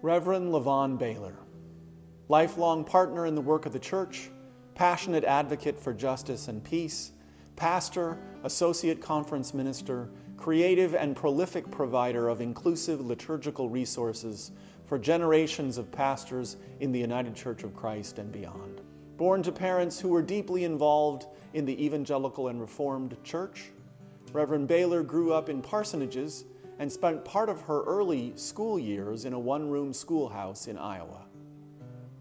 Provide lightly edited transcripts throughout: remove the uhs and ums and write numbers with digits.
Reverend Levon Baylor, lifelong partner in the work of the church, passionate advocate for justice and peace, pastor, associate conference minister, creative and prolific provider of inclusive liturgical resources for generations of pastors in the United Church of Christ and beyond. Born to parents who were deeply involved in the Evangelical and Reformed Church, Reverend Baylor grew up in parsonages and spent part of her early school years in a one-room schoolhouse in Iowa.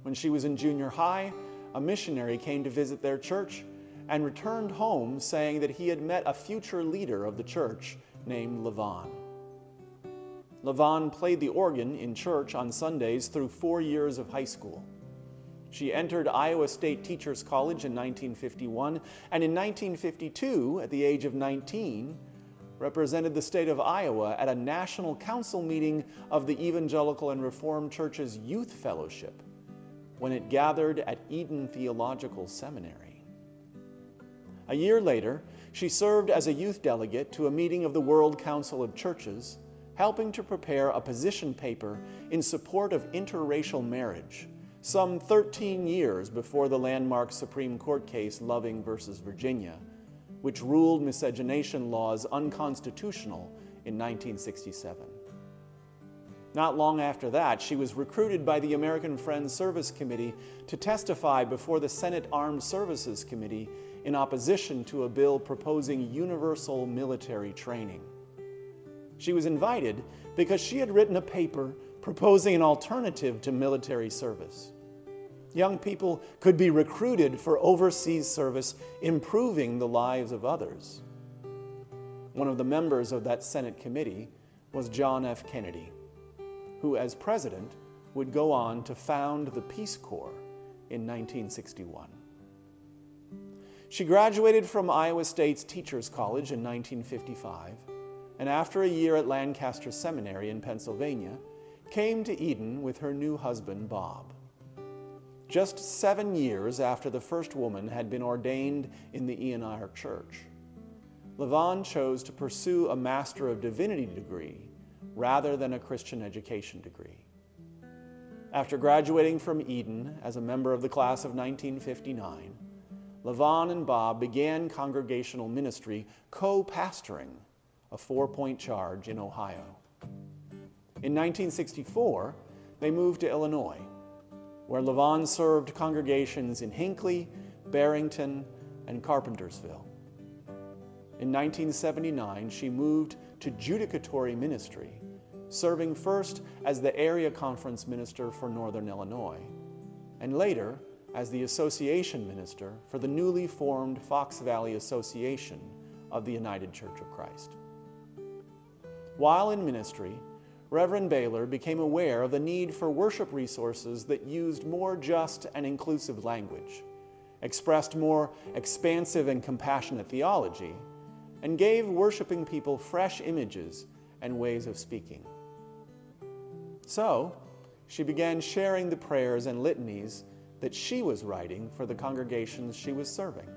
When she was in junior high, a missionary came to visit their church and returned home saying that he had met a future leader of the church named Levon. Levon played the organ in church on Sundays through 4 years of high school. She entered Iowa State Teachers College in 1951, and in 1952, at the age of 19, represented the state of Iowa at a national council meeting of the Evangelical and Reformed Church's Youth Fellowship when it gathered at Eden Theological Seminary. A year later, she served as a youth delegate to a meeting of the World Council of Churches, helping to prepare a position paper in support of interracial marriage, some 13 years before the landmark Supreme Court case Loving versus Virginia, which ruled miscegenation laws unconstitutional in 1967. Not long after that, she was recruited by the American Friends Service Committee to testify before the Senate Armed Services Committee in opposition to a bill proposing universal military training. She was invited because she had written a paper proposing an alternative to military service. Young people could be recruited for overseas service, improving the lives of others. One of the members of that Senate committee was John F. Kennedy, who as president would go on to found the Peace Corps in 1961. She graduated from Iowa State's Teachers College in 1955, and after a year at Lancaster Seminary in Pennsylvania, came to Eden with her new husband, Bob. Just 7 years after the first woman had been ordained in the ENR Church, Levon chose to pursue a Master of Divinity degree rather than a Christian education degree. After graduating from Eden as a member of the class of 1959, Levon and Bob began congregational ministry, co-pastoring a 4-point charge in Ohio. In 1964, they moved to Illinois, where Levon served congregations in Hinckley, Barrington, and Carpentersville. In 1979, she moved to judicatory ministry, serving first as the area conference minister for Northern Illinois, and later as the association minister for the newly formed Fox Valley Association of the United Church of Christ. While in ministry, Reverend Baylor became aware of the need for worship resources that used more just and inclusive language, expressed more expansive and compassionate theology, and gave worshiping people fresh images and ways of speaking. So, she began sharing the prayers and litanies that she was writing for the congregations she was serving.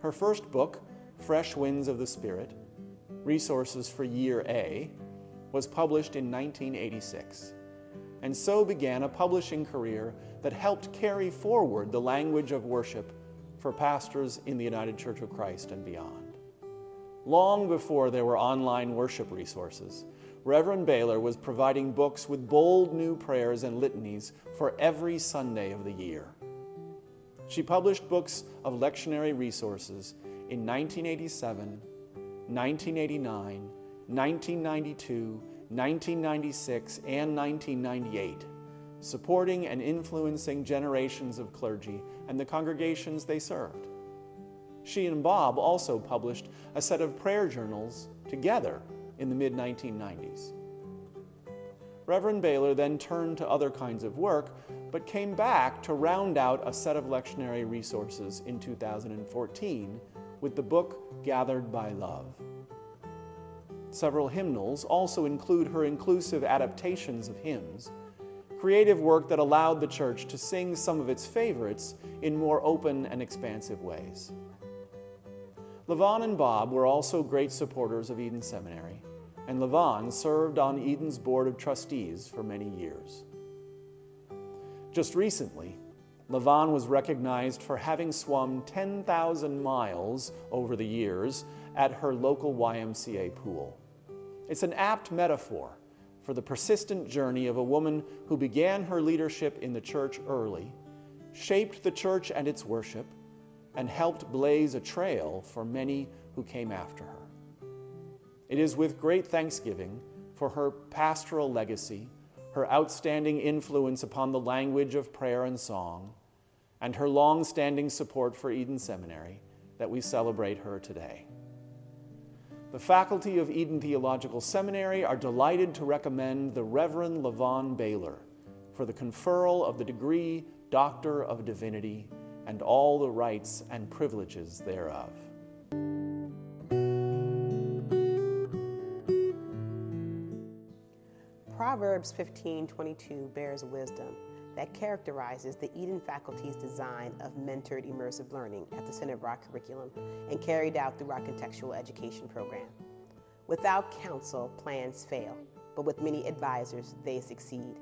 Her first book, Fresh Winds of the Spirit, Resources for Year A, was published in 1986, and so began a publishing career that helped carry forward the language of worship for pastors in the United Church of Christ and beyond. Long before there were online worship resources, Reverend Baylor was providing books with bold new prayers and litanies for every Sunday of the year. She published books of lectionary resources in 1987, 1989, 1992, 1996, and 1998, supporting and influencing generations of clergy and the congregations they served. She and Bob also published a set of prayer journals together in the mid-1990s. Reverend Baylor then turned to other kinds of work, but came back to round out a set of lectionary resources in 2014 with the book Gathered by Love. Several hymnals also include her inclusive adaptations of hymns, creative work that allowed the church to sing some of its favorites in more open and expansive ways. Levon and Bob were also great supporters of Eden Seminary, and LaVon served on Eden's Board of Trustees for many years. Just recently, LaVon was recognized for having swum 10,000 miles over the years at her local YMCA pool. It's an apt metaphor for the persistent journey of a woman who began her leadership in the church early, shaped the church and its worship, and helped blaze a trail for many who came after her. It is with great thanksgiving for her pastoral legacy, her outstanding influence upon the language of prayer and song, and her long-standing support for Eden Seminary that we celebrate her today. The faculty of Eden Theological Seminary are delighted to recommend the Reverend LaVon Baylor for the conferral of the degree Doctor of Divinity and all the rights and privileges thereof. Proverbs 15:22 bears wisdom that characterizes the Eden faculty's design of mentored immersive learning at the center of our curriculum and carried out through our contextual education program. Without counsel, plans fail, but with many advisors, they succeed.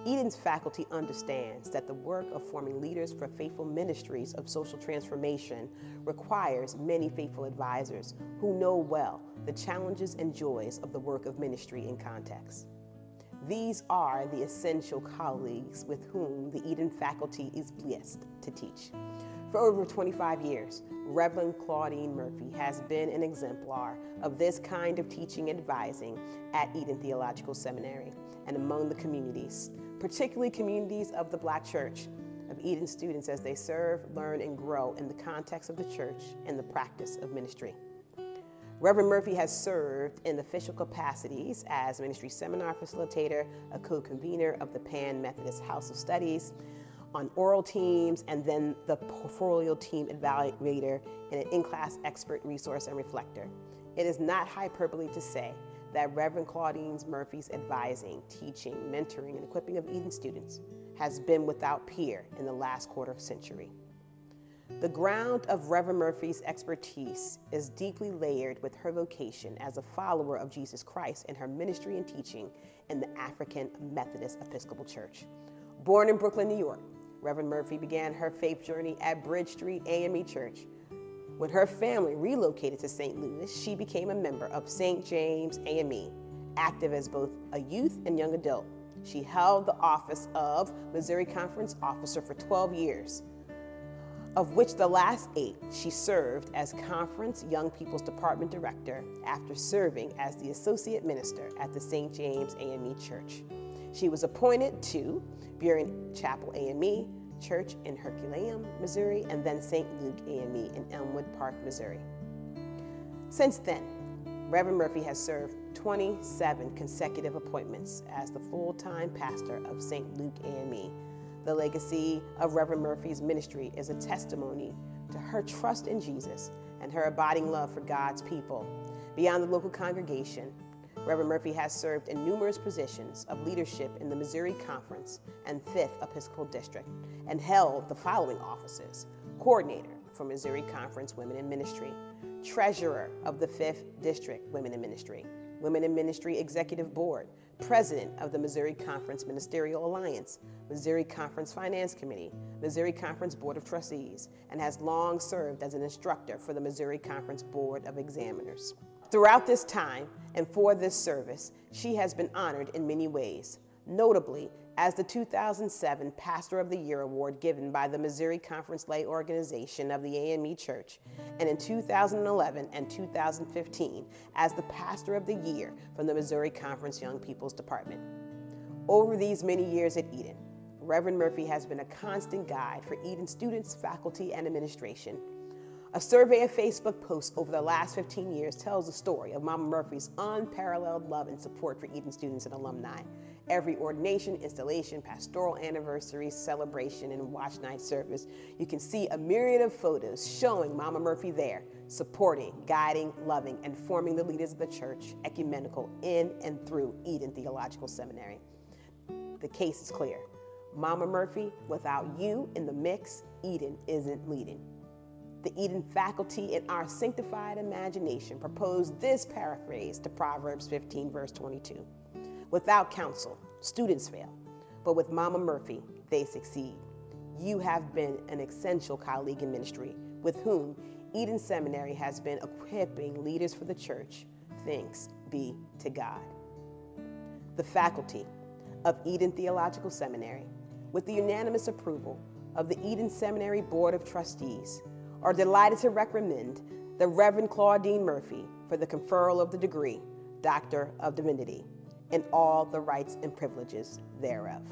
Eden's faculty understands that the work of forming leaders for faithful ministries of social transformation requires many faithful advisors who know well the challenges and joys of the work of ministry in context. These are the essential colleagues with whom the Eden faculty is blessed to teach. For over 25 years, Reverend Claudine Murphy has been an exemplar of this kind of teaching and advising at Eden Theological Seminary and among the communities, particularly communities of the Black Church, of Eden students as they serve, learn, and grow in the context of the church and the practice of ministry. Reverend Murphy has served in official capacities as ministry seminar facilitator, a co-convener of the Pan Methodist House of Studies, on oral teams, and then the portfolio team evaluator and an in-class expert resource and reflector. It is not hyperbole to say that Reverend Claudine Murphy's advising, teaching, mentoring, and equipping of Eden students has been without peer in the last quarter century. The ground of Reverend Murphy's expertise is deeply layered with her vocation as a follower of Jesus Christ in her ministry and teaching in the African Methodist Episcopal Church. Born in Brooklyn, New York, Reverend Murphy began her faith journey at Bridge Street AME Church. When her family relocated to St. Louis, she became a member of St. James AME, active as both a youth and young adult. She held the office of Missouri Conference Officer for 12 years, of which the last 8 she served as Conference Young People's Department Director after serving as the Associate Minister at the St. James AME Church. She was appointed to Buren Chapel AME Church in Herculaneum, Missouri, and then St. Luke AME in Elmwood Park, Missouri. Since then, Reverend Murphy has served 27 consecutive appointments as the full-time pastor of St. Luke AME. The legacy of Reverend Murphy's ministry is a testimony to her trust in Jesus and her abiding love for God's people. Beyond the local congregation, Reverend Murphy has served in numerous positions of leadership in the Missouri Conference and 5th Episcopal District and held the following offices: Coordinator for Missouri Conference Women in Ministry, Treasurer of the 5th District Women in Ministry, Women in Ministry Executive Board, President of the Missouri Conference Ministerial Alliance, Missouri Conference Finance Committee, Missouri Conference Board of Trustees, and has long served as an instructor for the Missouri Conference Board of Examiners. Throughout this time and for this service, she has been honored in many ways, notably as the 2007 Pastor of the Year Award given by the Missouri Conference Lay Organization of the AME Church, and in 2011 and 2015 as the Pastor of the Year from the Missouri Conference Young People's Department. Over these many years at Eden, Reverend Murphy has been a constant guide for Eden students, faculty, and administration. A survey of Facebook posts over the last 15 years tells the story of Mama Murphy's unparalleled love and support for Eden students and alumni. Every ordination, installation, pastoral anniversary, celebration, and watch night service, you can see a myriad of photos showing Mama Murphy there, supporting, guiding, loving, and forming the leaders of the church, ecumenical in and through Eden Theological Seminary. The case is clear. Mama Murphy, without you in the mix, Eden isn't leading. The Eden faculty in our sanctified imagination proposed this paraphrase to Proverbs 15, verse 22. Without counsel, students fail, but with Mama Murphy, they succeed. You have been an essential colleague in ministry with whom Eden Seminary has been equipping leaders for the church. Thanks be to God. The faculty of Eden Theological Seminary, with the unanimous approval of the Eden Seminary Board of Trustees, are delighted to recommend the Reverend Claudine Murphy for the conferral of the degree, Doctor of Divinity, and all the rights and privileges thereof.